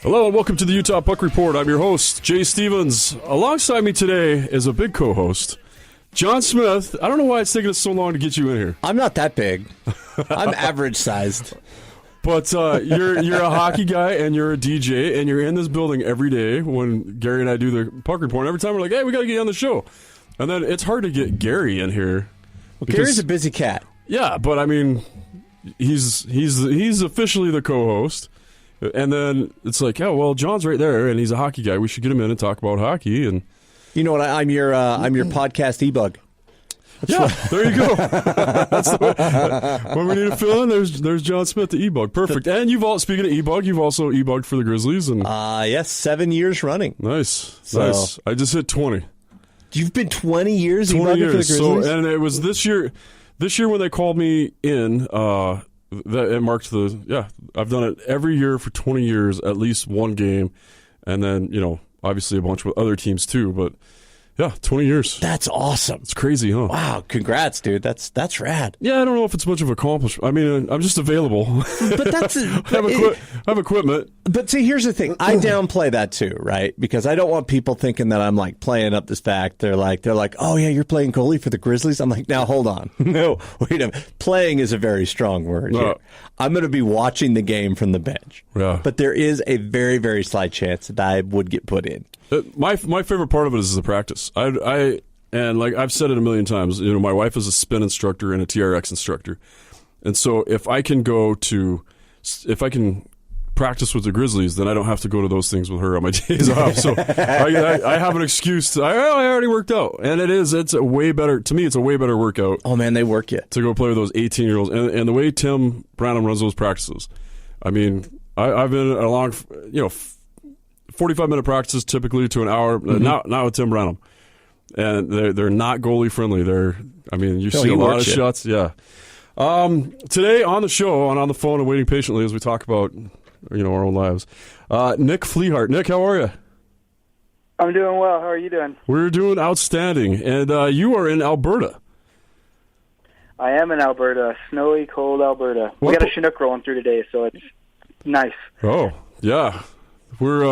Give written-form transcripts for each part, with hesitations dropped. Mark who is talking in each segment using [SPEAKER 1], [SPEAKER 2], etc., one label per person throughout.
[SPEAKER 1] Hello and welcome to the Utah Puck Report. I'm your host, Jay Stevens. Alongside me today is a big co-host, John Smith. I don't know why it's taking us so long to get you in here.
[SPEAKER 2] I'm not that big. I'm average sized.
[SPEAKER 1] But you're a hockey guy and you're a DJ and you're in this building every day when Gary and I do the Puck Report. Every time we're like, hey, we got to get you on the show. And then it's hard to get Gary in here.
[SPEAKER 2] Well, Gary's a busy cat.
[SPEAKER 1] Yeah, but I mean, he's officially the co-host. And then it's like, oh, well, John's right there, and he's a hockey guy. We should get him in and talk about hockey. And
[SPEAKER 2] you know what? I'm your podcast e-bug.
[SPEAKER 1] There you go. That's when we need to fill in. There's John Smith, the e-bug. Perfect. And speaking of e-bug, you've also e-bugged for the Grizzlies. And
[SPEAKER 2] yes, 7 years running.
[SPEAKER 1] Nice. I just hit 20.
[SPEAKER 2] You've been 20 years e-bugging for the Grizzlies?
[SPEAKER 1] And it was this year when they called me in. That it marked I've done it every year for 20 years, at least one game, and then obviously a bunch with other teams too. But yeah, 20 years.
[SPEAKER 2] That's awesome.
[SPEAKER 1] It's crazy, huh?
[SPEAKER 2] Wow, congrats, dude. That's rad.
[SPEAKER 1] Yeah, I don't know if it's much of an accomplishment. I mean, I'm just available.
[SPEAKER 2] But that's
[SPEAKER 1] I have equipment.
[SPEAKER 2] But see, here's the thing. I downplay that too, right? Because I don't want people thinking that I'm like playing up this fact. They're like, oh yeah, you're playing goalie for the Grizzlies. I'm like, now hold on. No, wait a minute. Playing is a very strong word.
[SPEAKER 1] No.
[SPEAKER 2] Here. I'm going to be watching the game from the bench.
[SPEAKER 1] Yeah.
[SPEAKER 2] But there is a very, very slight chance that I would get put in.
[SPEAKER 1] My favorite part of it is the practice. And like I've said it a million times, my wife is a spin instructor and a TRX instructor. And so if I can practice with the Grizzlies, then I don't have to go to those things with her on my days off. So I have an excuse I already worked out. And it's a way better workout.
[SPEAKER 2] Oh man, they work you.
[SPEAKER 1] To go play with those 18-year-olds. And the way Tim Branham runs those practices, I mean, I've been along, 45-minute practices typically to an hour, not with Tim Branham. And they're not goalie friendly. You see a lot of shots. Yeah. Today on the show and on the phone and waiting patiently as we talk about our own lives, Nick Fleehart. Nick, how are you?
[SPEAKER 3] I'm doing well. How are you doing?
[SPEAKER 1] We're doing outstanding. And you are in Alberta.
[SPEAKER 3] I am in Alberta, snowy, cold Alberta. We got a Chinook rolling through today, so it's nice.
[SPEAKER 1] Oh, yeah. We're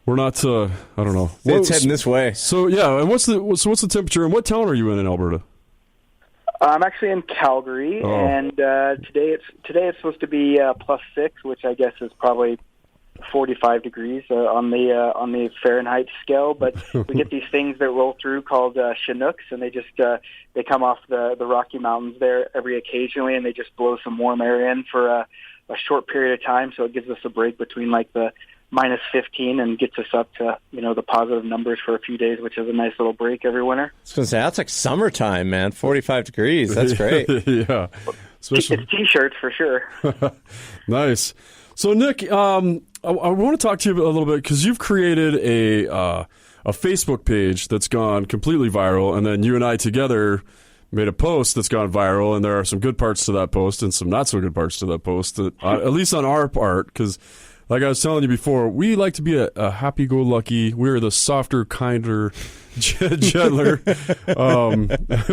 [SPEAKER 1] not. I don't know.
[SPEAKER 2] It's heading this way.
[SPEAKER 1] So yeah, and what's the temperature? And what town are you in Alberta? I'm
[SPEAKER 3] actually in Calgary, and today it's supposed to be +6, which I guess is probably 45 degrees on the Fahrenheit scale. But we get these things that roll through called Chinooks, and they just they come off the Rocky Mountains there every occasionally, and they just blow some warm air in for a short period of time. So it gives us a break between like the -15 and gets us up to the positive numbers for a few days, which is a nice little break every winter.
[SPEAKER 2] I was going to say that's like summertime, man. 45 degrees. That's great.
[SPEAKER 1] Yeah,
[SPEAKER 3] it's t-shirts for sure.
[SPEAKER 1] Nice. So Nick, I want to talk to you a little bit because you've created a Facebook page that's gone completely viral, and then you and I together made a post that's gone viral, and there are some good parts to that post and some not so good parts to that post, at least on our part, because like I was telling you before, we like to be a happy-go-lucky, we're the softer, kinder, gentler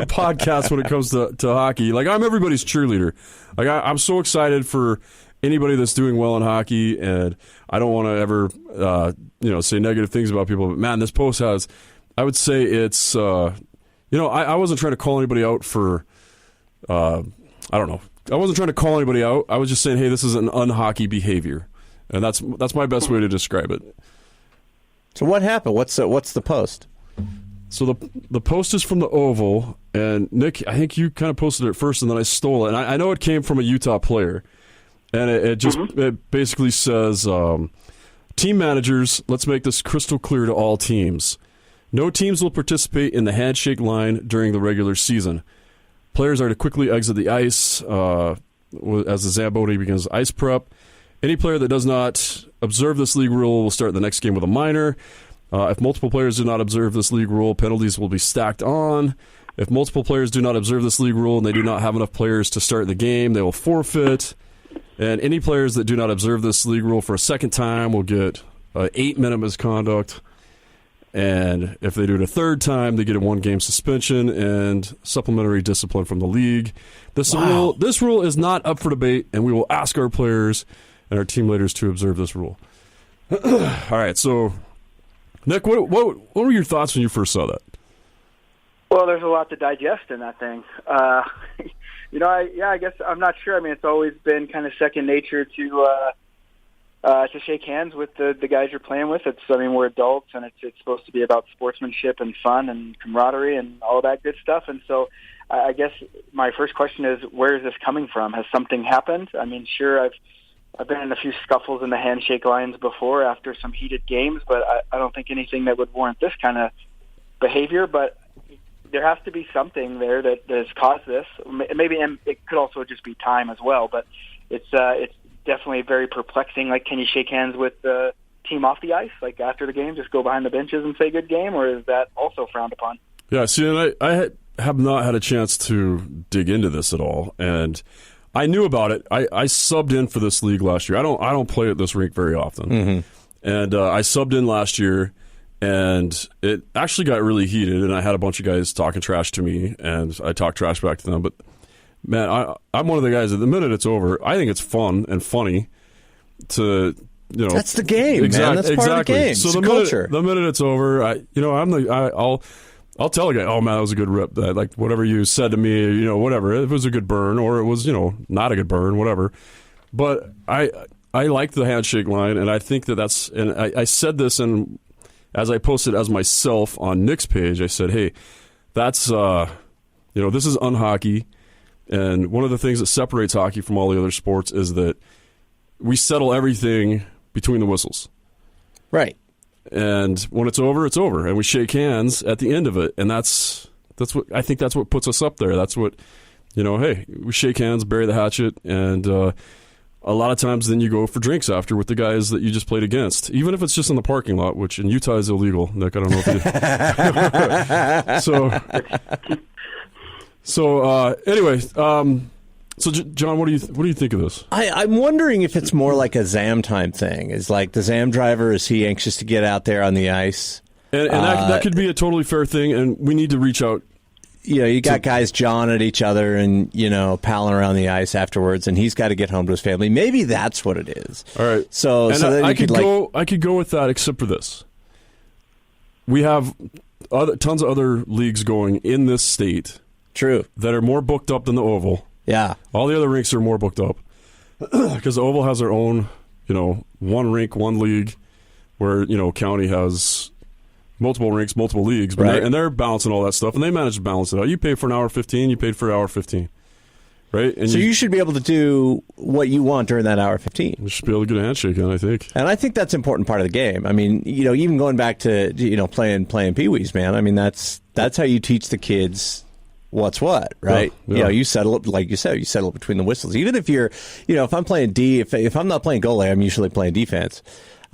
[SPEAKER 1] podcast when it comes to hockey. Like, I'm everybody's cheerleader. Like, I'm so excited for anybody that's doing well in hockey, and I don't want to ever, say negative things about people. But, man, this post has, I would say it's, I wasn't trying to call anybody out for, I don't know. I wasn't trying to call anybody out. I was just saying, hey, this is an unhockey behavior. And that's my best way to describe it.
[SPEAKER 2] So what happened? What's the post?
[SPEAKER 1] So the post is from the Oval, and Nick, I think you kind of posted it first, and then I stole it. And I know it came from a Utah player, and it basically says, team managers, let's make this crystal clear to all teams. No teams will participate in the handshake line during the regular season. Players are to quickly exit the ice as the Zamboni begins ice prep. Any player that does not observe this league rule will start the next game with a minor. If multiple players do not observe this league rule, penalties will be stacked on. If multiple players do not observe this league rule and they do not have enough players to start the game, they will forfeit. And any players that do not observe this league rule for a second time will get 8-minute misconduct. And if they do it a third time, they get a 1-game suspension and supplementary discipline from the league. This rule is not up for debate, and we will ask our players and our team leaders to observe this rule. All right, so Nick, what were your thoughts when you first saw that?
[SPEAKER 3] Well, there's a lot to digest in that thing. I guess I'm not sure. I mean, it's always been kind of second nature to shake hands with the guys you're playing with. We're adults, and it's supposed to be about sportsmanship and fun and camaraderie and all that good stuff. And so, I guess my first question is, where is this coming from? Has something happened? I mean, sure, I've been in a few scuffles in the handshake lines before after some heated games, but I don't think anything that would warrant this kind of behavior. But there has to be something there that has caused this. Maybe, and it could also just be time as well. But it's definitely very perplexing. Like, can you shake hands with the team off the ice, like after the game, just go behind the benches and say good game, or is that also frowned upon?
[SPEAKER 1] Yeah, see, and I have not had a chance to dig into this at all, and I knew about it. I subbed in for this league last year. I don't play at this rink very often, and I subbed in last year, and it actually got really heated, and I had a bunch of guys talking trash to me, and I talked trash back to them. But man, I'm one of the guys. At the minute it's over, I think it's fun and funny to.
[SPEAKER 2] That's the game, man. That's part of the game.
[SPEAKER 1] So
[SPEAKER 2] it's
[SPEAKER 1] the minute it's over, I'll tell a guy, oh man, that was a good rip. That, like, whatever you said to me, whatever. It was a good burn, or it was, not a good burn, whatever. But I like the handshake line, and I think that's. And I said this, and as I posted as myself on Nick's page, I said, hey, that's this is unhockey, and one of the things that separates hockey from all the other sports is that we settle everything between the whistles. Right. And when it's over, it's over. And we shake hands at the end of it. And that's what I think that's what puts us up there. That's what, hey, we shake hands, bury the hatchet, and a lot of times then you go for drinks after with the guys that you just played against, even if it's just in the parking lot, which in Utah is illegal. Nick, I don't know if you... So anyway, so, John, what do you think of this?
[SPEAKER 2] I'm wondering if it's more like a Zam time thing. Is like the Zam driver, is he anxious to get out there on the ice?
[SPEAKER 1] And that could be a totally fair thing, and we need to reach out.
[SPEAKER 2] You got guys jawing at each other and, palling around the ice afterwards, and he's got to get home to his family. Maybe that's what it is.
[SPEAKER 1] All right.
[SPEAKER 2] So then
[SPEAKER 1] I could go with that, except for this. We have tons of other leagues going in this state.
[SPEAKER 2] True.
[SPEAKER 1] That are more booked up than the Oval.
[SPEAKER 2] Yeah.
[SPEAKER 1] All the other rinks are more booked up because the Oval has their own, one rink, one league, where, county has multiple rinks, multiple leagues, but
[SPEAKER 2] right.
[SPEAKER 1] they're balancing all that stuff, and they manage to balance it out. You pay for an hour 15, you paid for an hour 15, right? And
[SPEAKER 2] so you should be able to do what you want during that hour 15.
[SPEAKER 1] You should be able to get a handshake in, I think.
[SPEAKER 2] And I think that's an important part of the game. I mean, even going back to, playing Pee-wees, man, I mean, that's how you teach the kids what's what, right?
[SPEAKER 1] Yeah.
[SPEAKER 2] You settle it, like you said, you settle it between the whistles. Even if you're, if I'm playing D, if I'm not playing goalie, I'm usually playing defense.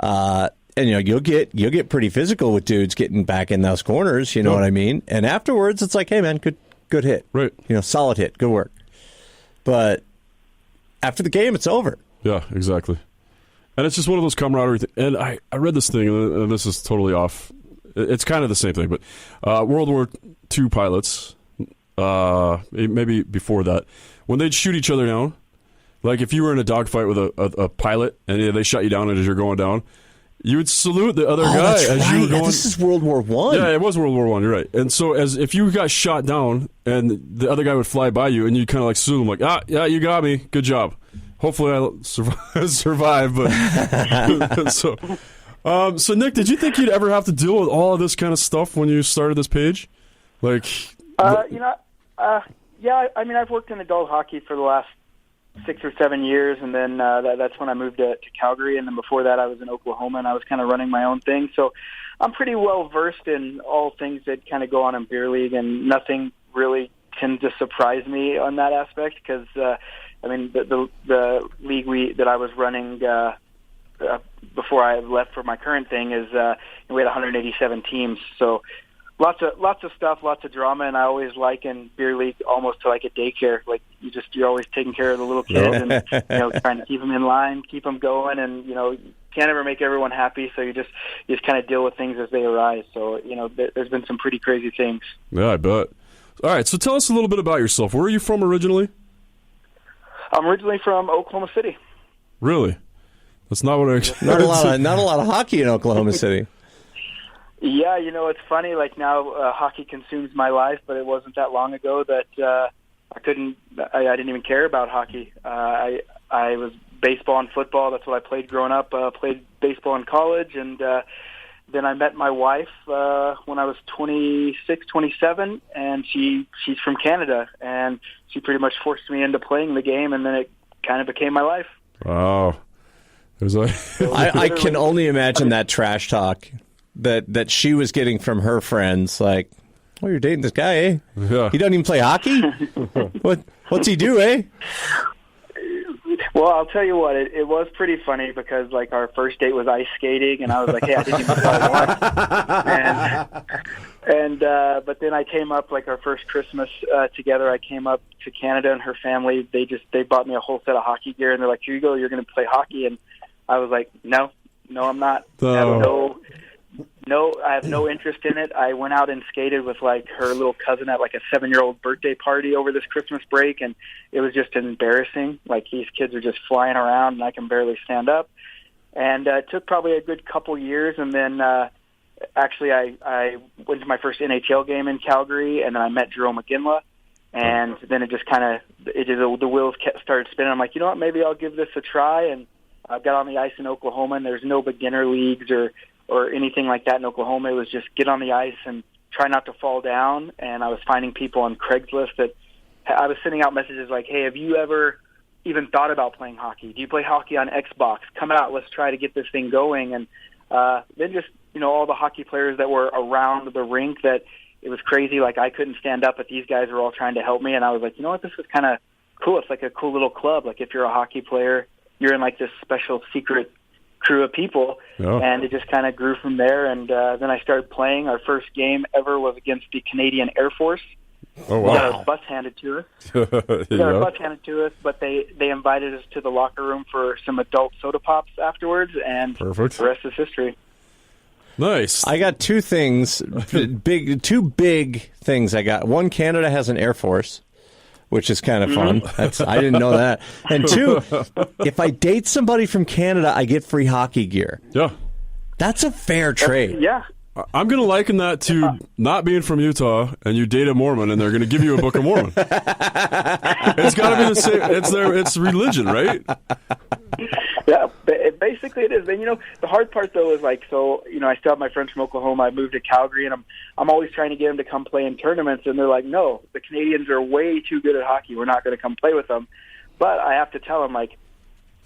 [SPEAKER 2] And you'll get pretty physical with dudes getting back in those corners. You know what I mean? And afterwards, it's like, hey man, good hit,
[SPEAKER 1] right?
[SPEAKER 2] Solid hit, good work. But after the game, it's over.
[SPEAKER 1] Yeah, exactly. And it's just one of those camaraderie things. And I read this thing, and this is totally off. It's kind of the same thing, but World War II pilots. Maybe before that, when they'd shoot each other down, like if you were in a dogfight with a pilot and they shot you down as you're going down, you would salute the other guy
[SPEAKER 2] that's
[SPEAKER 1] as you were going.
[SPEAKER 2] This is World War I.
[SPEAKER 1] Yeah, it was World War I. You're right. And so, as if you got shot down and the other guy would fly by you, and you kind of like salute him, like, yeah, you got me, good job. Hopefully, I survive. But so Nick, did you think you'd ever have to deal with all of this kind of stuff when you started this page? Like,
[SPEAKER 3] yeah, I mean, I've worked in adult hockey for the last 6 or 7 years, and then that's when I moved to Calgary, and then before that I was in Oklahoma, and I was kind of running my own thing. So I'm pretty well versed in all things that kind of go on in beer league, and nothing really can just surprise me on that aspect because, I mean, the league that I was running before I left for my current thing is we had 187 teams, so lots of stuff, lots of drama, and I always liken beer league almost to like a daycare. Like you're always taking care of the little kids and trying to keep them in line, keep them going, and you can't ever make everyone happy. So you just kind of deal with things as they arise. So there's been some pretty crazy things.
[SPEAKER 1] Yeah, I bet. All right, so tell us a little bit about yourself. Where are you from originally?
[SPEAKER 3] I'm originally from Oklahoma City.
[SPEAKER 1] Really? That's not what I
[SPEAKER 2] Not a lot of hockey in Oklahoma City.
[SPEAKER 3] Yeah, it's funny. Like now, hockey consumes my life, but it wasn't that long ago that I didn't even care about hockey. I was baseball and football. That's what I played growing up. Played baseball in college, and then I met my wife when I was 26, 27, and she's from Canada, and she pretty much forced me into playing the game, and then it kind of became my life.
[SPEAKER 1] Wow. It was like
[SPEAKER 2] I can only imagine that trash talk that she was getting from her friends. Like, oh, you're dating this guy, eh?
[SPEAKER 1] Yeah.
[SPEAKER 2] He doesn't even play hockey? What's he do, eh?
[SPEAKER 3] Well, I'll tell you what, it was pretty funny because, like, our first date was ice skating, and I was like, hey, I didn't even play once. But then I came up, like, our first Christmas together, I came up to Canada, and her family, they bought me a whole set of hockey gear, and they're like, here you go, you're going to play hockey. And I was like, no, I'm not. I have no interest in it. I went out and skated with like her little cousin at like a 7-year-old birthday party over this Christmas break, and it was just embarrassing. Like these kids are just flying around, and I can barely stand up. And it took probably a good couple years, and then actually I went to my first NHL game in Calgary, and then I met Jerome McGinley, and then it just the wheels started spinning. I'm like, you know what, maybe I'll give this a try, and I got on the ice in Oklahoma, and there's no beginner leagues or anything like that in Oklahoma. It was just get on the ice and try not to fall down. And I was finding people on Craigslist that I was sending out messages like, hey, have you ever even thought about playing hockey? Do you play hockey on Xbox? Come out, let's try to get this thing going. And then just, all the hockey players that were around the rink, that it was crazy. Like I couldn't stand up, but these guys were all trying to help me. And I was like, you know what, this is kind of cool. It's like a cool little club. Like if you're a hockey player, you're in like this special secret crew of people, and it just kind of grew from there. And then I started playing. Our first game ever was against the Canadian Air Force.
[SPEAKER 1] Oh, wow.
[SPEAKER 3] We got our bus handed to us. But they invited us to the locker room for some adult soda pops afterwards, and
[SPEAKER 1] Perfect.
[SPEAKER 3] The rest is history.
[SPEAKER 1] Nice.
[SPEAKER 2] I got two things, two big things I got. One, Canada has an Air Force, which is kind of fun. I didn't know that. And two, if I date somebody from Canada, I get free hockey gear.
[SPEAKER 1] Yeah.
[SPEAKER 2] That's a fair trade.
[SPEAKER 3] Yeah.
[SPEAKER 1] I'm going to liken that to not being from Utah and you date a Mormon and they're going to give you a Book of Mormon. It's got to be the same. It's religion, right?
[SPEAKER 3] Yeah, basically it is. And, the hard part, though, is like, so, I still have my friends from Oklahoma. I moved to Calgary, and I'm always trying to get them to come play in tournaments, and they're like, no, the Canadians are way too good at hockey. We're not going to come play with them. But I have to tell them, like,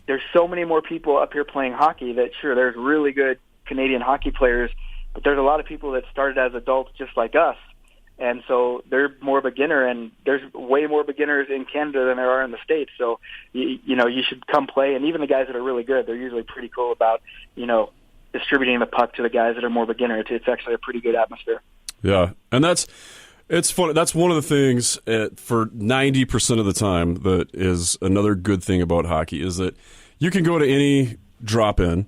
[SPEAKER 3] there's so many more people up here playing hockey that, sure, there's really good Canadian hockey players, but there's a lot of people that started as adults just like us. And so they're more beginner, and there's way more beginners in Canada than there are in the States. So, you should come play. And even the guys that are really good, they're usually pretty cool about, distributing the puck to the guys that are more beginner. It's actually a pretty good atmosphere.
[SPEAKER 1] Yeah, and it's fun. That's one of the things for 90% of the time that is another good thing about hockey is that you can go to any drop-in,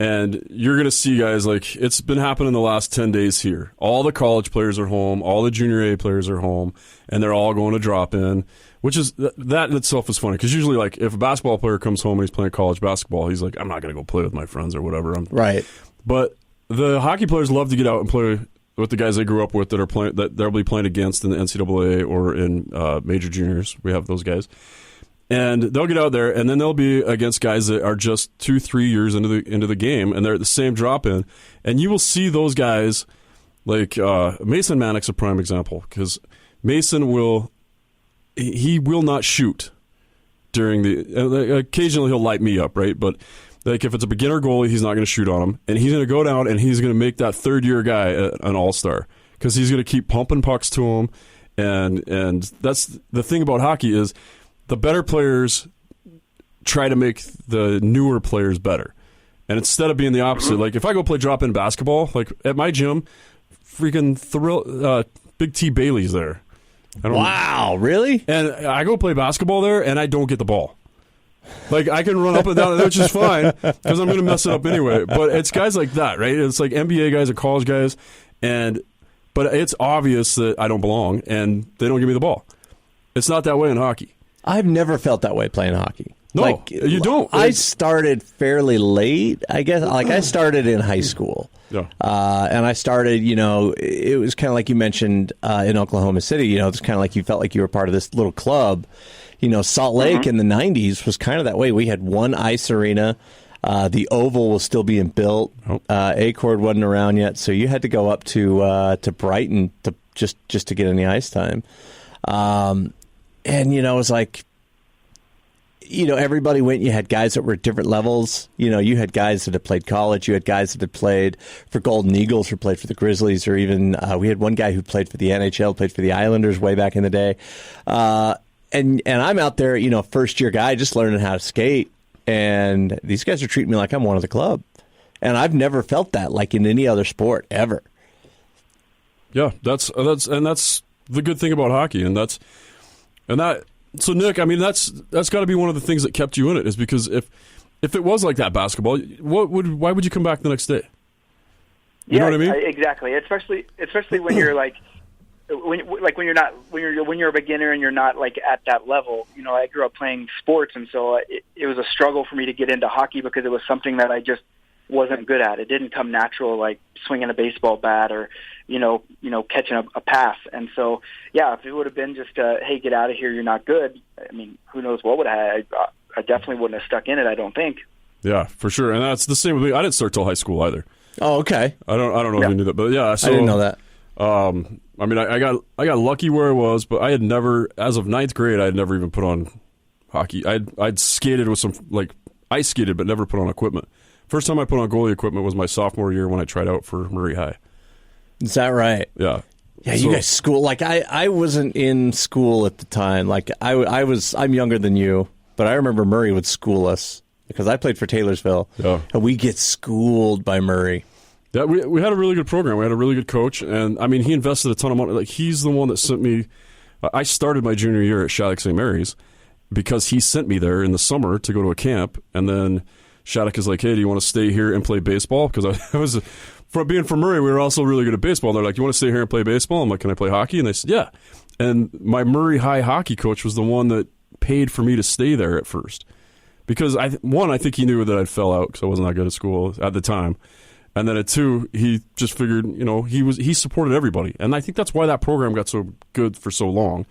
[SPEAKER 1] and you're going to see guys like it's been happening the last 10 days here. All the college players are home. All the junior A players are home, and they're all going to drop in, which is that in itself is funny because usually, like, if a basketball player comes home and he's playing college basketball, he's like, I'm not going to go play with my friends or whatever.
[SPEAKER 2] Right.
[SPEAKER 1] But the hockey players love to get out and play with the guys they grew up with that are playing that they'll be playing against in the NCAA or in major juniors. We have those guys. And they'll get out there, and then they'll be against guys that are just 2-3 years into the game, and they're at the same drop-in. And you will see those guys, like Mason Manick's a prime example, because Mason will not shoot during the. Occasionally he'll light me up, right? But like if it's a beginner goalie, he's not going to shoot on him, and he's going to go down and he's going to make that third-year guy an all-star because he's going to keep pumping pucks to him, and that's the thing about hockey is. The better players try to make the newer players better. And instead of being the opposite, like if I go play drop-in basketball, like at my gym, freaking Big T Bailey's there.
[SPEAKER 2] Wow, really?
[SPEAKER 1] And I go play basketball there, and I don't get the ball. Like I can run up and down, which is fine, because I'm going to mess it up anyway. But it's guys like that, right? It's like NBA guys or college guys, but it's obvious that I don't belong, and they don't give me the ball. It's not that way in hockey.
[SPEAKER 2] I've never felt that way playing hockey.
[SPEAKER 1] No,
[SPEAKER 2] like,
[SPEAKER 1] you don't.
[SPEAKER 2] I started fairly late, I guess. Like, I started in high school.
[SPEAKER 1] Yeah.
[SPEAKER 2] And I started, it was kind of like you mentioned in Oklahoma City, it's kind of like you felt like you were part of this little club. Salt Lake in the 90s was kind of that way. We had one ice arena. The Oval was still being built. Acord wasn't around yet, so you had to go up to Brighton to just to get any ice time. And it was like, everybody went. You had guys that were at different levels. You had guys that had played college. You had guys that had played for Golden Eagles or played for the Grizzlies, or even we had one guy who played for the NHL, played for the Islanders way back in the day. And I'm out there, first year guy, just learning how to skate. And these guys are treating me like I'm one of the club. And I've never felt that like in any other sport ever.
[SPEAKER 1] Yeah, that's the good thing about hockey, So Nick, I mean that's got to be one of the things that kept you in it, is because if it was like that basketball, why would you come back the next day? You know what I mean?
[SPEAKER 3] Exactly. Especially when you're like when you're a beginner and you're not like at that level. I grew up playing sports, and so it was a struggle for me to get into hockey because it was something that I just wasn't good at. It didn't come natural, like swinging a baseball bat or catching a pass. And so, yeah, if it would have been just, hey, get out of here, you're not good. I mean, who knows what would have. I definitely wouldn't have stuck in it, I don't think.
[SPEAKER 1] Yeah, for sure. And that's the same with me. I didn't start till high school either.
[SPEAKER 2] Oh, okay.
[SPEAKER 1] I don't know if you knew that, but yeah. So,
[SPEAKER 2] I didn't know that.
[SPEAKER 1] I mean, I got lucky where I was, but I had never, as of ninth grade, I had never even put on hockey. I'd skated with some, like, ice skated, but never put on equipment. First time I put on goalie equipment was my sophomore year when I tried out for Murray High.
[SPEAKER 2] Is that right?
[SPEAKER 1] Yeah.
[SPEAKER 2] Yeah, you guys school. Like, I wasn't in school at the time. Like, I'm younger than you, but I remember Murray would school us because I played for Taylorsville. Yeah. And we get schooled by Murray.
[SPEAKER 1] Yeah, we had a really good program. We had a really good coach, and I mean, he invested a ton of money. Like, he's the one that sent me. I started my junior year at Shattuck St. Mary's because he sent me there in the summer to go to a camp, and then Shattuck is like, hey, do you want to stay here and play baseball? Because I was, being from Murray, we were also really good at baseball. They're like, you want to stay here and play baseball? I'm like, can I play hockey? And they said, yeah. And my Murray High hockey coach was the one that paid for me to stay there at first. Because, I think he knew that I'd fell out because I wasn't that good at school at the time. And then at two, he just figured, he supported everybody. And I think that's why that program got so good for so long.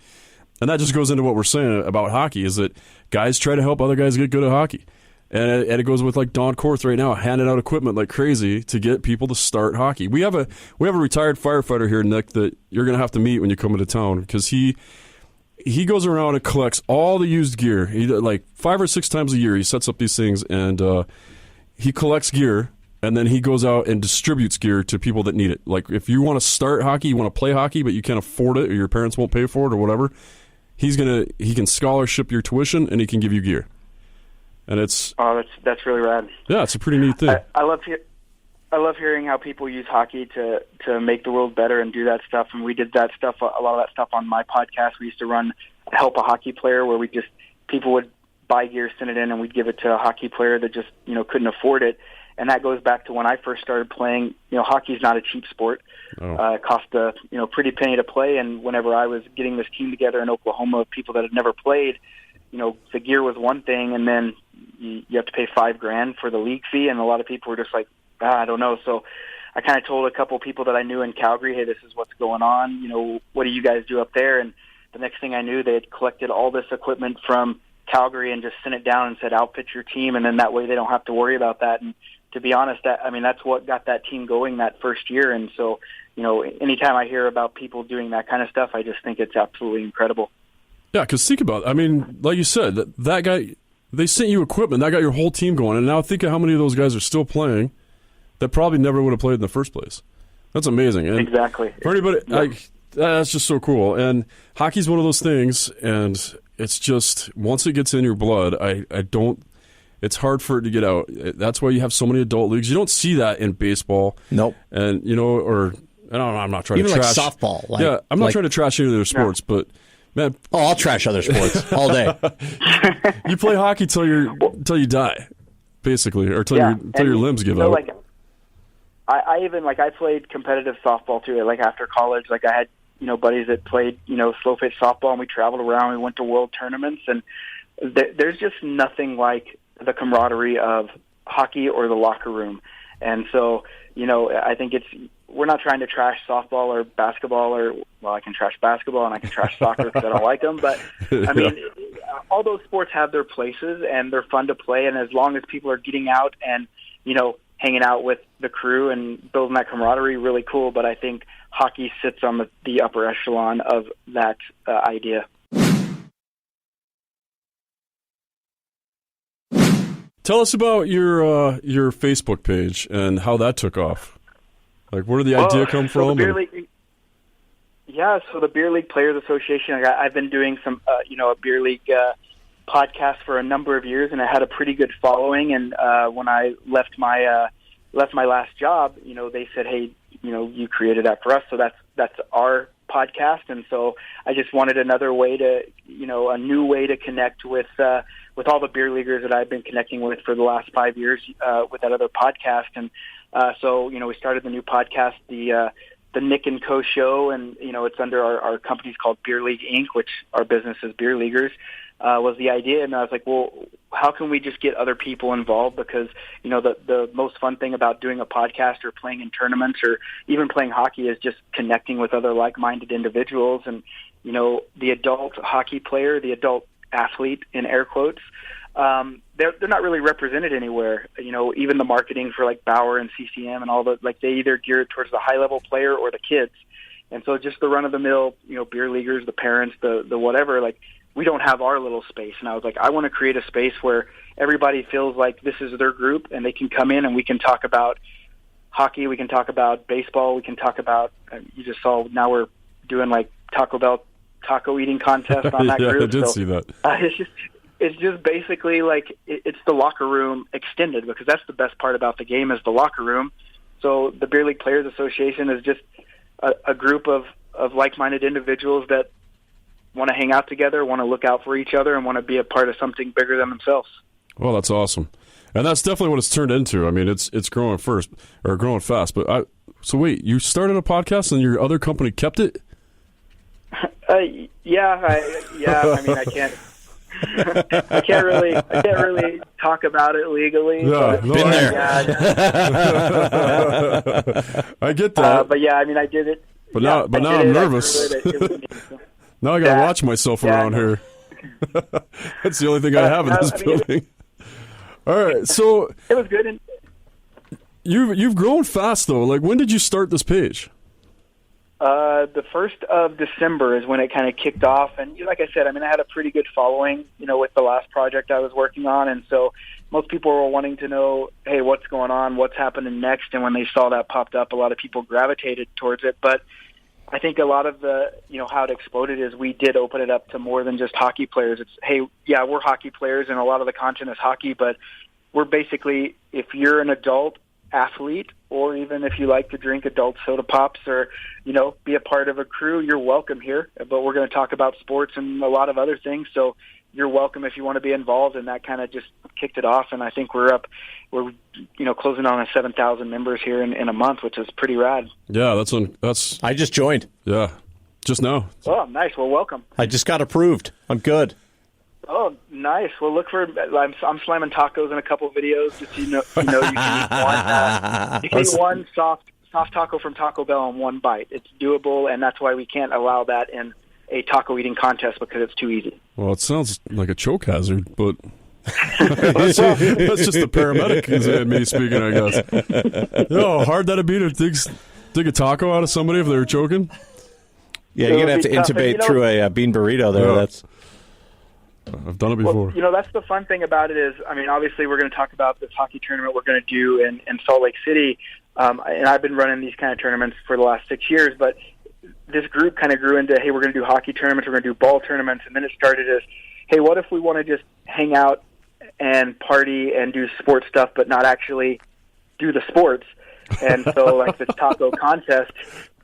[SPEAKER 1] And that just goes into what we're saying about hockey, is that guys try to help other guys get good at hockey. And it goes with like Don Korth right now, handing out equipment like crazy to get people to start hockey. We have a retired firefighter here, Nick, that you're going to have to meet when you come into town, because he goes around and collects all the used gear. He, like 5 or 6 times a year, he sets up these things and he collects gear, and then he goes out and distributes gear to people that need it. Like, if you want to start hockey, you want to play hockey, but you can't afford it, or your parents won't pay for it, or whatever, he can scholarship your tuition and he can give you gear. And that's really rad. Yeah, it's a pretty neat thing.
[SPEAKER 3] I love hearing how people use hockey to make the world better and do that stuff. And we did that stuff, a lot of that stuff on my podcast. We used to run Help a Hockey Player, where people would buy gear, send it in, and we'd give it to a hockey player that just couldn't afford it. And that goes back to when I first started playing. Hockey's not a cheap sport. It cost a pretty penny to play. And whenever I was getting this team together in Oklahoma of people that had never played, the gear was one thing, and then you have to pay $5,000 for the league fee, and a lot of people were just like, I don't know. So I kind of told a couple people that I knew in Calgary, hey, this is what's going on. What do you guys do up there? And the next thing I knew, they had collected all this equipment from Calgary and just sent it down and said, outfit your team, and then that way they don't have to worry about that. And to be honest, that's what got that team going that first year. And so, anytime I hear about people doing that kind of stuff, I just think it's absolutely incredible.
[SPEAKER 1] Yeah, because think about it. I mean, like you said, that guy, they sent you equipment. That got your whole team going. And now think of how many of those guys are still playing that probably never would have played in the first place. That's amazing. And
[SPEAKER 3] exactly.
[SPEAKER 1] For anybody, that's just so cool. And hockey's one of those things, and it's just, once it gets in your blood, it's hard for it to get out. That's why you have so many adult leagues. You don't see that in baseball.
[SPEAKER 2] Nope.
[SPEAKER 1] And, I'm not trying
[SPEAKER 2] even
[SPEAKER 1] to trash.
[SPEAKER 2] Even like softball.
[SPEAKER 1] Yeah, I'm not trying to trash any of their sports, but... Man,
[SPEAKER 2] I'll trash other sports all day.
[SPEAKER 1] You play hockey till you die, basically, or till your limbs give out.
[SPEAKER 3] Like, I played competitive softball too. Like after college, like I had buddies that played slow pitch softball, and we traveled around. We went to world tournaments, and there's just nothing like the camaraderie of hockey or the locker room. And so, I think we're not trying to trash softball or basketball I can trash basketball and I can trash soccer because I don't like them. But, I mean, all those sports have their places and they're fun to play. And as long as people are getting out and, hanging out with the crew and building that camaraderie, really cool. But I think hockey sits on the upper echelon of that idea.
[SPEAKER 1] Tell us about your Facebook page and how that took off. Like, where did the idea come from?
[SPEAKER 3] So the Beer League Players Association, I've been doing some, a Beer League podcast for a number of years, and I had a pretty good following. And when I left my last job, they said, hey, you created that for us, so that's our podcast. And so I just wanted another way to, a new way to connect with all the beer leaguers that I've been connecting with for the last 5 years with that other podcast. And so we started the new podcast, the Nick and Co show, and it's under our company's called Beer League Inc., which our business is Beer Leaguers. Was the idea, and I was like, well, how can we just get other people involved? Because the most fun thing about doing a podcast or playing in tournaments or even playing hockey is just connecting with other like-minded individuals. And the adult hockey player, the adult athlete in air quotes, they're not really represented anywhere. Even the marketing for like Bauer and CCM and all the, like, they either gear it towards the high-level player or the kids. And so just the run-of-the-mill, beer leaguers, the parents, the whatever, like, we don't have our little space. And I was like, I want to create a space where everybody feels like this is their group and they can come in and we can talk about hockey, we can talk about baseball, we can talk about, you just saw now we're doing like Taco Bell taco eating contest on that
[SPEAKER 1] yeah,
[SPEAKER 3] group.
[SPEAKER 1] I did see that.
[SPEAKER 3] It's just basically like it's the locker room extended, because that's the best part about the game is the locker room. So the Beer League Players Association is just a group of like-minded individuals that want to hang out together, want to look out for each other, and want to be a part of something bigger than themselves.
[SPEAKER 1] Well, that's awesome. And that's definitely what it's turned into. I mean, it's growing growing fast. But so wait, you started a podcast and your other company kept it?
[SPEAKER 3] Yeah. I mean, I can't. I can't really talk about it legally.
[SPEAKER 1] Yeah,
[SPEAKER 2] been there.
[SPEAKER 1] I get that.
[SPEAKER 3] But yeah, I mean, I did it.
[SPEAKER 1] But now I'm nervous. Now I got to watch myself around here. That's the only thing I have in this building. All right, so
[SPEAKER 3] it was good.
[SPEAKER 1] You've grown fast though. Like, when did you start this page?
[SPEAKER 3] The 1st of December is when it kind of kicked off, and like I said, I mean, I had a pretty good following, with the last project I was working on, and so most people were wanting to know, hey, what's going on, what's happening next, and when they saw that popped up, a lot of people gravitated towards it. But I think a lot of the, how it exploded is we did open it up to more than just hockey players. It's, hey, yeah, we're hockey players, and a lot of the content is hockey, but we're basically, if you're an adult athlete, or even if you like to drink adult soda pops or, be a part of a crew, you're welcome here. But we're going to talk about sports and a lot of other things. So you're welcome if you want to be involved. And that kind of just kicked it off. And I think we're closing on 7,000 members here in a month, which is pretty rad.
[SPEAKER 1] Yeah, that's.
[SPEAKER 2] I just joined.
[SPEAKER 1] Yeah, just now.
[SPEAKER 3] Oh, nice. Well, welcome.
[SPEAKER 2] I just got approved. I'm good.
[SPEAKER 3] Oh, nice. Well, look for. I'm slamming tacos in a couple of videos. Just you can eat one. You can eat one soft taco from Taco Bell in one bite. It's doable, and that's why we can't allow that in a taco eating contest, because it's too easy.
[SPEAKER 1] Well, it sounds like a choke hazard, but that's just the paramedic in me speaking, I guess. How hard that'd be to dig a taco out of somebody if they were choking.
[SPEAKER 2] Yeah, you're gonna have to intubate through a bean burrito there.
[SPEAKER 1] Yeah.
[SPEAKER 2] That's.
[SPEAKER 1] I've done it before.
[SPEAKER 3] Well, that's the fun thing about it is, I mean, obviously we're going to talk about this hockey tournament we're going to do in Salt Lake City, and I've been running these kind of tournaments for the last 6 years, but this group kind of grew into, hey, we're going to do hockey tournaments, we're going to do ball tournaments, and then it started as, hey, what if we want to just hang out and party and do sports stuff but not actually do the sports? And so, like, this taco contest,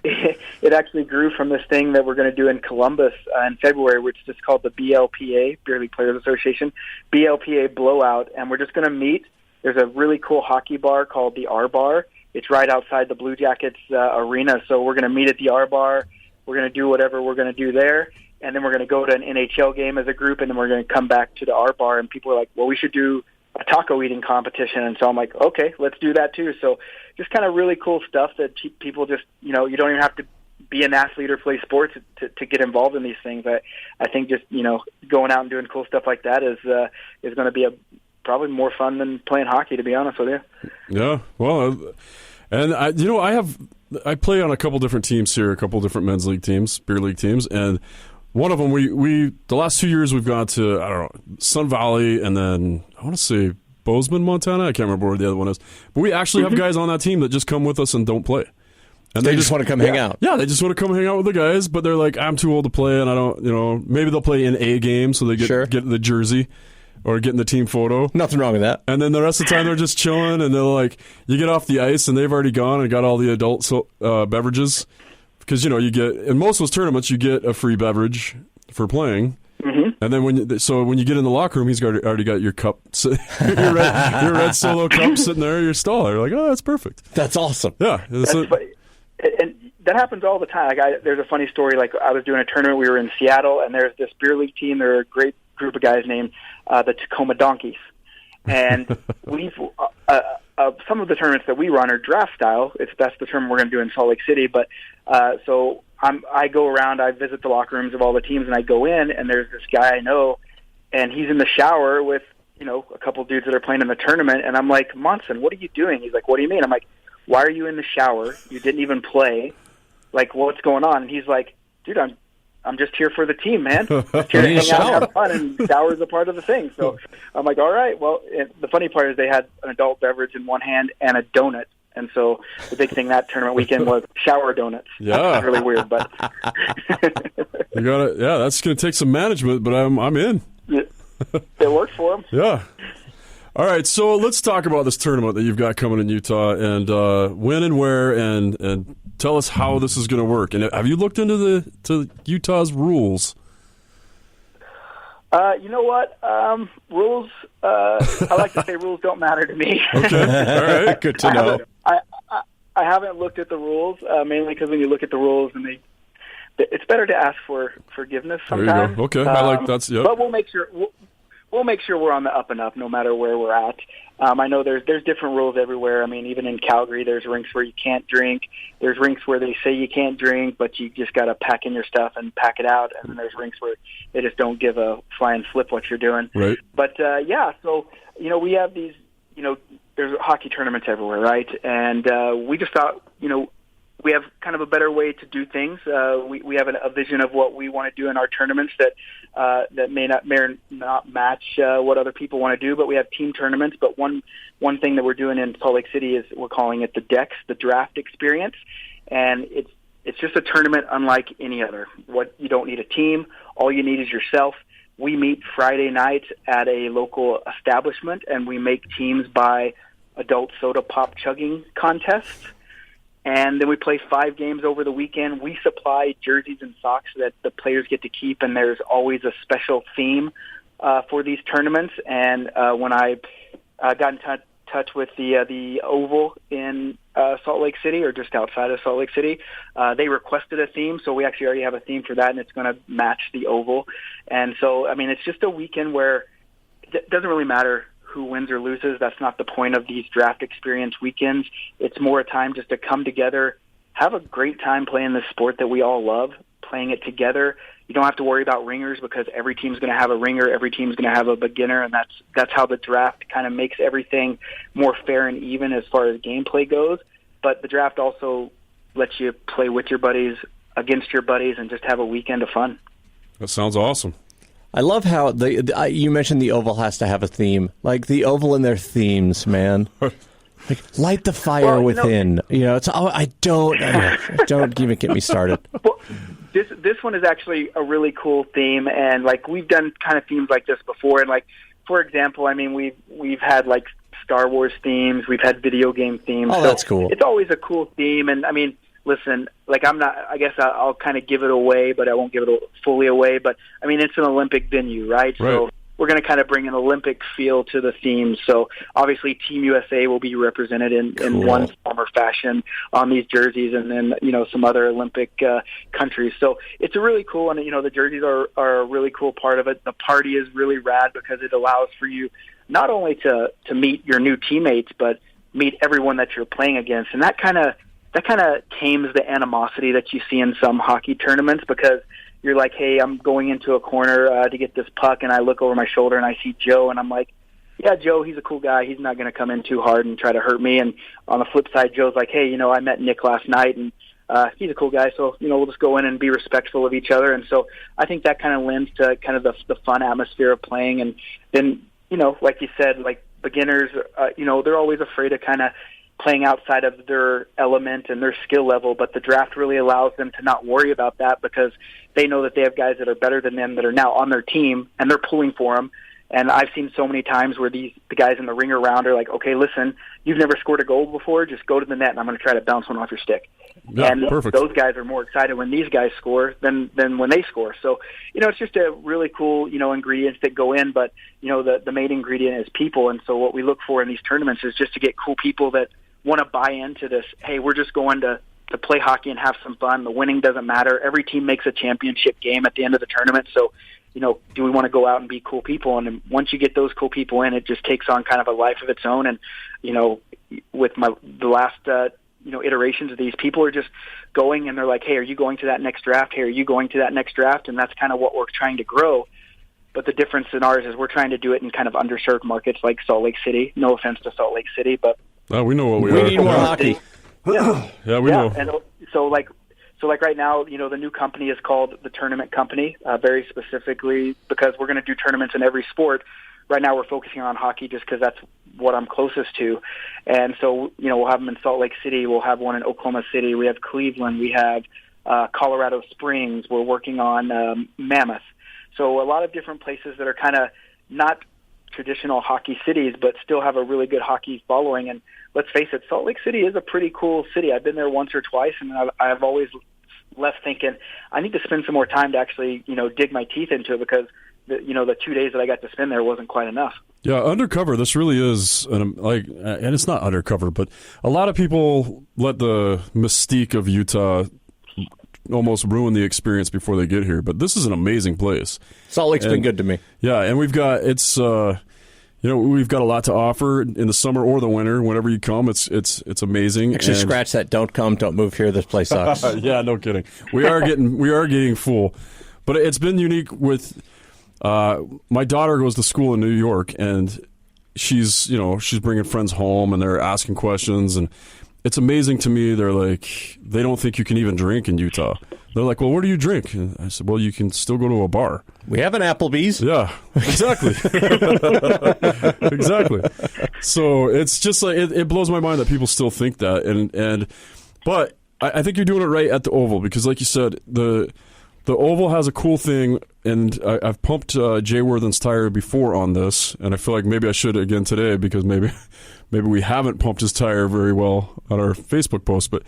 [SPEAKER 3] it actually grew from this thing that we're going to do in Columbus in February, which is called the BLPA, Beer League Players Association, BLPA Blowout, and we're just going to meet. There's a really cool hockey bar called the R Bar. It's right outside the Blue Jackets arena, so we're going to meet at the R Bar. We're going to do whatever we're going to do there, and then we're going to go to an NHL game as a group, and then we're going to come back to our bar, and people are like, well, we should do a taco eating competition. And so I'm like, okay, let's do that too. So just kind of really cool stuff that people just, you don't even have to be an athlete or play sports to get involved in these things. I think just, going out and doing cool stuff like that is going to be probably more fun than playing hockey, to be honest with you.
[SPEAKER 1] Yeah. Well, and I play on a couple different teams here, a couple different men's league teams, beer league teams, and one of them we the last 2 years we've gone to, I don't know, Sun Valley, and then I want to say Bozeman, Montana. I can't remember where the other one is, but we actually have guys on that team that just come with us and don't play.
[SPEAKER 2] And they just want to come hang out.
[SPEAKER 1] Yeah, they just want to come hang out with the guys, but they're like, I'm too old to play, and I don't, maybe they'll play in a game, so they get the jersey or get in the team photo.
[SPEAKER 2] Nothing wrong with that.
[SPEAKER 1] And then the rest of the time they're just chilling, and they're like, you get off the ice, and they've already gone and got all the adult beverages. Because, you get, in most of those tournaments, you get a free beverage for playing. Mm-hmm. And then when you get in the locker room, he's already got your cup, your red Solo cup sitting there, your stall. You're like, oh, that's perfect.
[SPEAKER 2] That's awesome.
[SPEAKER 1] Yeah.
[SPEAKER 3] And that happens all the time. There's a funny story. Like, I was doing a tournament. We were in Seattle, and there's this beer league team. They're a great group of guys named the Tacoma Donkeys. And we've some of the tournaments that we run are draft style. That's the tournament we're going to do in Salt Lake City. But so I go around, I visit the locker rooms of all the teams, and I go in, and there's this guy I know, and he's in the shower with a couple dudes that are playing in the tournament. And I'm like, Monson, what are you doing? He's like, what do you mean? I'm like, why are you in the shower? You didn't even play. Like, what's going on? And he's like, dude, I'm just here for the team, man. Just here to hang out and have fun, and shower is a part of the thing. So I'm like, all right. Well, the funny part is they had an adult beverage in one hand and a donut. And so the big thing that tournament weekend was shower donuts.
[SPEAKER 1] Yeah.
[SPEAKER 3] It's really weird, but
[SPEAKER 1] you got it. Yeah, that's going to take some management, but I'm in.
[SPEAKER 3] It worked for them.
[SPEAKER 1] Yeah. All right, so let's talk about this tournament that you've got coming in Utah, and when and where, and tell us how this is going to work. And have you looked into to Utah's rules?
[SPEAKER 3] You know what? Rules. I like to say rules don't matter to me.
[SPEAKER 1] Okay, all right, good to know.
[SPEAKER 3] I haven't looked at the rules mainly because when you look at the rules, and it's better to ask for forgiveness sometimes.
[SPEAKER 1] There you go. Okay, I like that. Yep.
[SPEAKER 3] But we'll make sure. We'll make sure we're on the up and up no matter where we're at. I know there's different rules everywhere. I mean, even in Calgary, there's rinks where you can't drink. There's rinks where they say you can't drink, but you just got to pack in your stuff and pack it out. And then there's rinks where they just don't give a flying flip what you're doing.
[SPEAKER 1] Right.
[SPEAKER 3] But, so, we have these, there's hockey tournaments everywhere, right? And we just thought, we have kind of a better way to do things. We have a vision of what we want to do in our tournaments that may or not match what other people want to do. But we have team tournaments. But one thing that we're doing in Salt Lake City is we're calling it the DEX, the Draft Experience, and it's just a tournament unlike any other. You don't need a team. All you need is yourself. We meet Friday night at a local establishment, and we make teams by adult soda pop chugging contests. And then we play 5 games over the weekend. We supply jerseys and socks that the players get to keep, and there's always a special theme for these tournaments. And when I got in touch with the Oval in Salt Lake City, or just outside of Salt Lake City, they requested a theme, so we actually already have a theme for that, and it's going to match the Oval. And so, I mean, it's just a weekend where it doesn't really matter who wins or loses. That's not the point of these draft experience weekends. It's more a time just to come together, have a great time playing this sport that we all love, playing it together. You don't have to worry about ringers because every team's going to have a ringer, every team's going to have a beginner, and that's how the draft kind of makes everything more fair and even as far as gameplay goes. But the draft also lets you play with your buddies, against your buddies, and just have a weekend of fun.
[SPEAKER 1] That sounds awesome.
[SPEAKER 2] I love how you mentioned the Oval has to have a theme. Like the Oval and their themes, man. Like light the fire within. It's don't even get me started.
[SPEAKER 3] Well, this one is actually a really cool theme, and like we've done kind of themes like this before. And like for example, I mean we've had like Star Wars themes, we've had video game themes.
[SPEAKER 2] Oh, that's cool.
[SPEAKER 3] It's always a cool theme, and I mean. Listen, like I guess I'll kind of give it away, but I won't give it fully away. But I mean, it's an Olympic venue, right? So we're going to kind of bring an Olympic feel to the theme. So obviously Team USA will be represented in one form or fashion on these jerseys, and then, some other Olympic countries. So it's a really cool, and, the jerseys are a really cool part of it. The party is really rad because it allows for you not only to meet your new teammates, but meet everyone that you're playing against. And that kind of tames the animosity that you see in some hockey tournaments, because you're like, hey, I'm going into a corner to get this puck, and I look over my shoulder and I see Joe, and I'm like, yeah, Joe, he's a cool guy. He's not going to come in too hard and try to hurt me. And on the flip side, Joe's like, hey, I met Nick last night, and he's a cool guy, so, we'll just go in and be respectful of each other. And so I think that kind of lends to kind of the fun atmosphere of playing. And then, like you said, like beginners, they're always afraid of kind of playing outside of their element and their skill level, but the draft really allows them to not worry about that, because they know that they have guys that are better than them that are now on their team, and they're pulling for them. And I've seen so many times where the guys in the ringer round are like, okay, listen, you've never scored a goal before, just go to the net and I'm going to try to bounce one off your stick.
[SPEAKER 1] Yeah,
[SPEAKER 3] and
[SPEAKER 1] perfect.
[SPEAKER 3] Those guys are more excited when these guys score than when they score. So, it's just a really cool, ingredients that go in, but, the main ingredient is people. And so what we look for in these tournaments is just to get cool people that want to buy into this. Hey, we're just going to play hockey and have some fun. The winning doesn't matter. Every team makes a championship game at the end of the tournament. So, do we want to go out and be cool people? And then once you get those cool people in, it just takes on kind of a life of its own. And, with the last, iterations of these, people are just going and they're like, hey, are you going to that next draft? Hey, are you going to that next draft? And that's kind of what we're trying to grow. But the difference in ours is we're trying to do it in kind of underserved markets like Salt Lake City. No offense to Salt Lake City, but
[SPEAKER 1] we know what we
[SPEAKER 2] need more hockey.
[SPEAKER 3] Yeah,
[SPEAKER 1] we know.
[SPEAKER 3] And so like right now, the new company is called the Tournament Company, very specifically because we're going to do tournaments in every sport. Right now we're focusing on hockey just because that's what I'm closest to. And so, we'll have them in Salt Lake City. We'll have one in Oklahoma City. We have Cleveland. We have Colorado Springs. We're working on Mammoth. So a lot of different places that are kind of not traditional hockey cities, but still have a really good hockey following. And let's face it, Salt Lake City is a pretty cool city. I've been there once or twice, and I've always left thinking I need to spend some more time to actually, dig my teeth into it, because the 2 days that I got to spend there wasn't quite enough.
[SPEAKER 1] Yeah, undercover. This really is and it's not undercover, but a lot of people let the mystique of Utah almost ruin the experience before they get here. But this is an amazing place.
[SPEAKER 2] Salt Lake's been good to me.
[SPEAKER 1] Yeah, and we've got we've got a lot to offer in the summer or the winter. Whenever you come, it's amazing.
[SPEAKER 2] Actually, scratch that. Don't come. Don't move here. This place sucks.
[SPEAKER 1] Yeah, no kidding. We are getting full, but it's been unique with. My daughter goes to school in New York, and she's bringing friends home, and they're asking questions, and it's amazing to me. They're like, they don't think you can even drink in Utah. They're like, well, where do you drink? And I said, well, you can still go to a bar.
[SPEAKER 2] We have an Applebee's.
[SPEAKER 1] Yeah, exactly. Exactly. So it's just like, it blows my mind that people still think that. But I think you're doing it right at the Oval, because like you said, the Oval has a cool thing, and I've pumped Jay Worthen's tire before on this, and I feel like maybe I should again today, because maybe we haven't pumped his tire very well on our Facebook post, but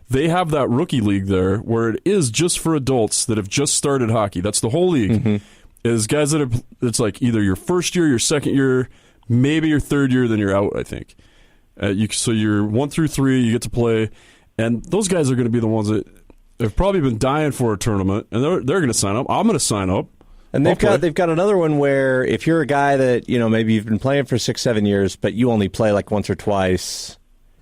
[SPEAKER 1] they have that rookie league there where it is just for adults that have just started hockey. That's the whole league. Mm-hmm. Is guys that have, it's like either your first year, your second year, maybe your third year, then you're out, I think. So you're 1 through 3, you get to play, and those guys are going to be the ones that have probably been dying for a tournament, and they're going to sign up. I'm going to sign up.
[SPEAKER 2] And they've got another one where if you're a guy that, maybe you've been playing for 6-7 years, but you only play like once or twice,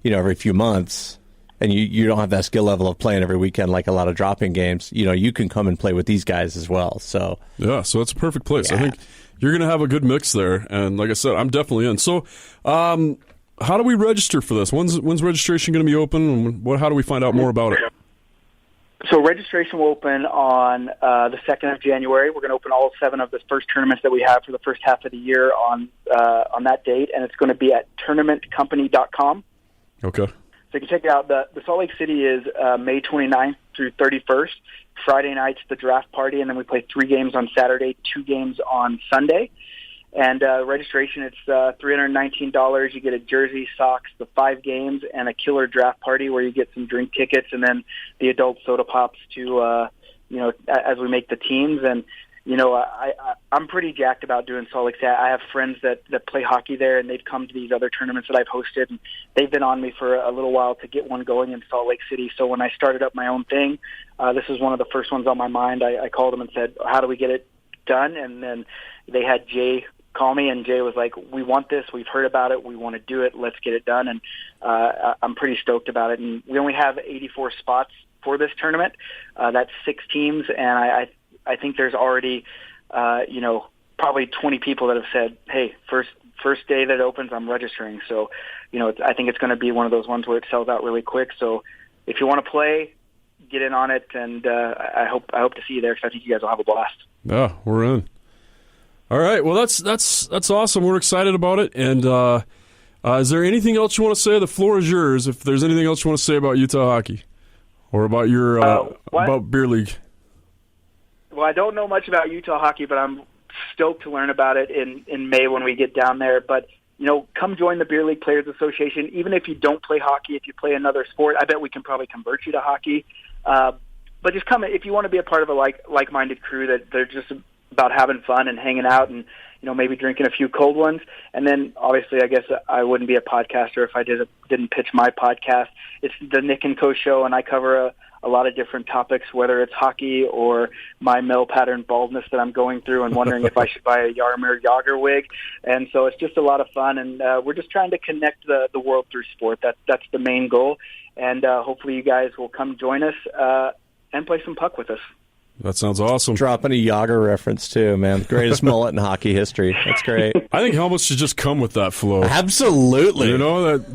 [SPEAKER 2] every few months, and you don't have that skill level of playing every weekend like a lot of drop-in games, you can come and play with these guys as well. So
[SPEAKER 1] yeah, so it's a perfect place. Yeah. I think you're going to have a good mix there, and like I said, I'm definitely in. So how do we register for this? When's registration going to be open? How do we find out more about it?
[SPEAKER 3] So registration will open on the 2nd of January. We're going to open all 7 of the first tournaments that we have for the first half of the year on that date, and it's going to be at tournamentcompany.com.
[SPEAKER 1] Okay.
[SPEAKER 3] So you can check it out. The Salt Lake City is May 29th through 31st. Friday night's the draft party, and then we play 3 games on Saturday, 2 games on Sunday. And registration, it's $319. You get a jersey, socks, the 5 games, and a killer draft party where you get some drink tickets and then the adult soda pops to, as we make the teams. And I'm pretty jacked about doing Salt Lake City. I have friends that play hockey there, and they've come to these other tournaments that I've hosted, and they've been on me for a little while to get one going in Salt Lake City. So when I started up my own thing, this was one of the first ones on my mind. I called them and said, how do we get it done? And then they had Jay call me, and Jay was like, we want this. We've heard about it. We want to do it. Let's get it done. And I'm pretty stoked about it. And we only have 84 spots for this tournament. That's 6 teams, and I think there's already, probably 20 people that have said, hey, first day that it opens, I'm registering. So, I think it's going to be one of those ones where it sells out really quick. So if you want to play, get in on it, and I hope to see you there, because I think you guys will have a blast.
[SPEAKER 1] Yeah, we're in. All right. Well, that's awesome. We're excited about it. And is there anything else you want to say? The floor is yours. If there's anything else you want to say about Utah hockey or about your about beer league.
[SPEAKER 3] Well, I don't know much about Utah hockey, but I'm stoked to learn about it in May when we get down there. But, come join the Beer League Players Association. Even if you don't play hockey, if you play another sport, I bet we can probably convert you to hockey. But just come if you want to be a part of a like-minded crew that they're just about having fun and hanging out and, maybe drinking a few cold ones. And then, obviously, I guess I wouldn't be a podcaster if I didn't pitch my podcast. It's the Nick and Co. Show, and I cover a lot of different topics, whether it's hockey or my male pattern baldness that I'm going through and wondering if I should buy a Jaromir Jagr wig. And so it's just a lot of fun, and we're just trying to connect the world through sport. That's the main goal, and hopefully you guys will come join us and play some puck with us.
[SPEAKER 1] That sounds awesome.
[SPEAKER 2] Dropping a Jagr reference, too, man. Greatest mullet in hockey history. That's great.
[SPEAKER 1] I think helmets should just come with that flow.
[SPEAKER 2] Absolutely.
[SPEAKER 1] That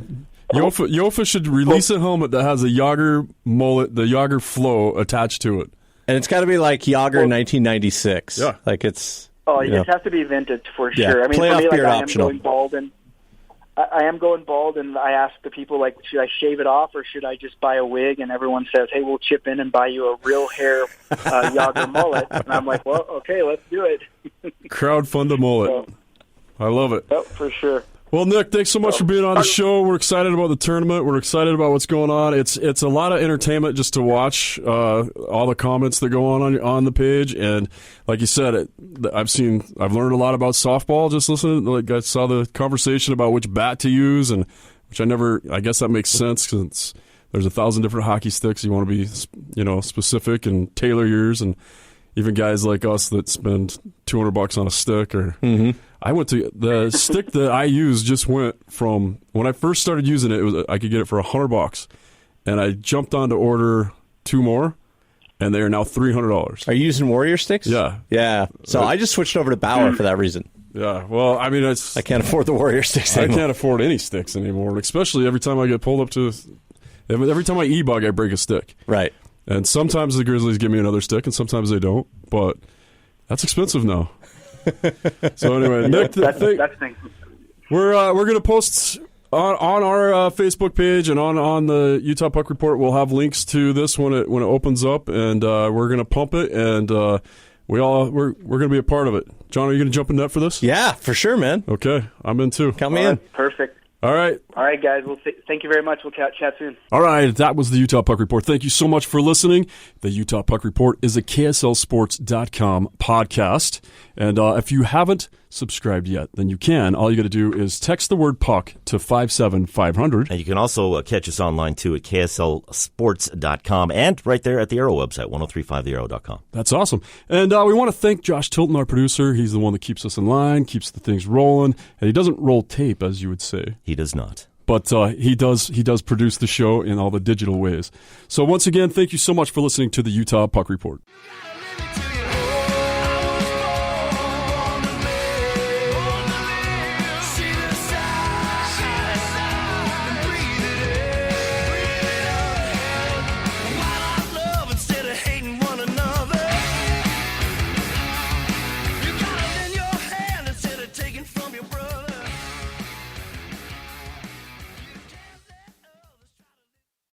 [SPEAKER 1] Jofa should release a helmet that has a Jagr mullet, the Jagr flow attached to it.
[SPEAKER 2] And it's got to be like Jagr 1996.
[SPEAKER 1] Yeah.
[SPEAKER 2] Like it's...
[SPEAKER 3] Oh, it has to be vintage for
[SPEAKER 2] yeah.
[SPEAKER 3] sure. I mean,
[SPEAKER 2] Playoff
[SPEAKER 3] for me,
[SPEAKER 2] beard
[SPEAKER 3] I
[SPEAKER 2] optional.
[SPEAKER 3] am going bald, and I am going bald, and I ask the people, should I shave it off or should I just buy a wig? And everyone says, hey, we'll chip in and buy you a real hair Jagr mullet. And I'm like, well, okay, let's do it.
[SPEAKER 1] Crowdfund a mullet.
[SPEAKER 3] So,
[SPEAKER 1] I love it.
[SPEAKER 3] Yep, for sure.
[SPEAKER 1] Well, Nick, thanks so much for being on the show. We're excited about the tournament. We're excited about what's going on. It's a lot of entertainment just to watch all the comments that go on the page. And like you said, I've learned a lot about softball just listening. Like I saw the conversation about which bat to use, and I guess that makes sense because there's 1,000 different hockey sticks. You want to be specific and tailor yours, and even guys like us that spend $200 on a stick or. Mm-hmm. I went to the stick that I used just went from when I first started using it. I could get it for $100, and I jumped on to order 2 more, and they are now $300.
[SPEAKER 2] Are you using Warrior sticks?
[SPEAKER 1] Yeah.
[SPEAKER 2] So I just switched over to Bauer for that reason.
[SPEAKER 1] Yeah. Well, I mean,
[SPEAKER 2] I can't afford the Warrior sticks anymore.
[SPEAKER 1] I can't afford any sticks anymore, especially every time I get pulled up to. Every time I e-bug, I break a stick.
[SPEAKER 2] Right.
[SPEAKER 1] And sometimes the Grizzlies give me another stick, and sometimes they don't. But that's expensive now. So anyway, Nick, we're going to post on our Facebook page and on the Utah Puck Report. We'll have links to this when it opens up, and we're going to pump it, and we're going to be a part of it. John, are you going to jump in net for this?
[SPEAKER 2] Yeah, for sure, man.
[SPEAKER 1] Okay, I'm in too.
[SPEAKER 2] Count me in.
[SPEAKER 3] Perfect.
[SPEAKER 1] All right,
[SPEAKER 3] guys. Well, thank you very much. We'll chat soon.
[SPEAKER 1] All right, that was the Utah Puck Report. Thank you so much for listening. The Utah Puck Report is a KSLSports.com podcast. And if you haven't subscribed yet, then you can. All you got to do is text the word puck to 57500.
[SPEAKER 4] And you can also catch us online, too, at KSLSports.com and right there at the Arrow website, 1035thearrow.com.
[SPEAKER 1] That's awesome. And we want to thank Josh Tilton, our producer. He's the one that keeps us in line, keeps the things rolling. And he doesn't roll tape, as you would say.
[SPEAKER 4] He does not.
[SPEAKER 1] But he does produce the show in all the digital ways. So once again, thank you so much for listening to the Utah Puck Report.